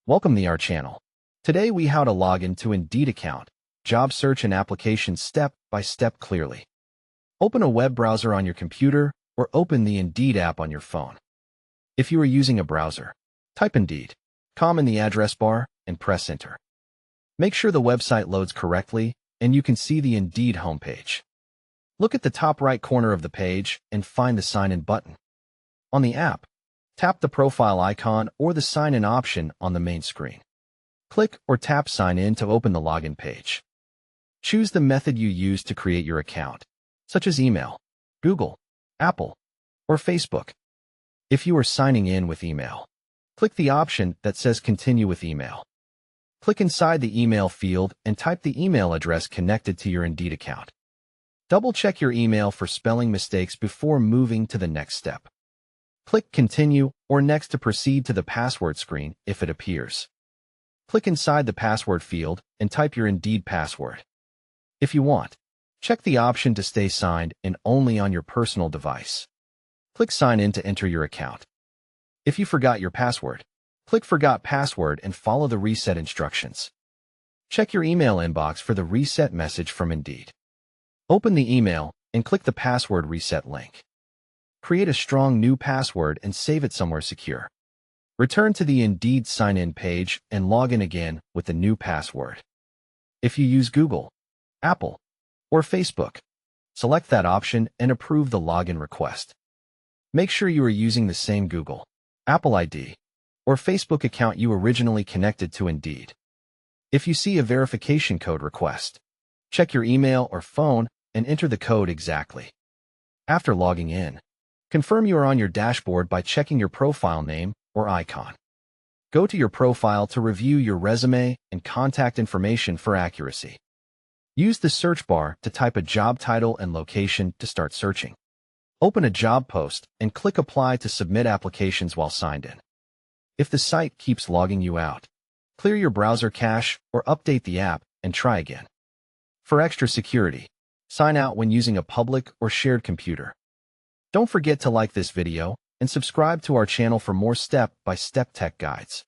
Welcome to our channel. Today we how to log into Indeed account, job search and application step by step clearly. Open a web browser on your computer or open the Indeed app on your phone. If you are using a browser, type Indeed.com in the address bar and press enter. Make sure the website loads correctly and you can see the Indeed homepage. Look at the top right corner of the page and find the sign in button. On the app, tap the profile icon or the sign-in option on the main screen. Click or tap Sign In to open the login page. Choose the method you use to create your account, such as email, Google, Apple, or Facebook. If you are signing in with email, click the option that says Continue with Email. Click inside the email field and type the email address connected to your Indeed account. Double-check your email for spelling mistakes before moving to the next step. Click Continue or Next to proceed to the password screen if it appears. Click inside the password field and type your Indeed password. If you want, check the option to stay signed in only on your personal device. Click Sign In to enter your account. If you forgot your password, click Forgot Password and follow the reset instructions. Check your email inbox for the reset message from Indeed. Open the email and click the password reset link. Create a strong new password and save it somewhere secure. Return to the Indeed sign-in page and log in again with the new password. If you use Google, Apple, or Facebook, select that option and approve the login request. Make sure you are using the same Google, Apple ID, or Facebook account you originally connected to Indeed. If you see a verification code request, check your email or phone and enter the code exactly. After logging in, confirm you are on your dashboard by checking your profile name or icon. Go to your profile to review your resume and contact information for accuracy. Use the search bar to type a job title and location to start searching. Open a job post and click Apply to submit applications while signed in. If the site keeps logging you out, clear your browser cache or update the app and try again. For extra security, sign out when using a public or shared computer. Don't forget to like this video and subscribe to our channel for more step-by-step tech guides.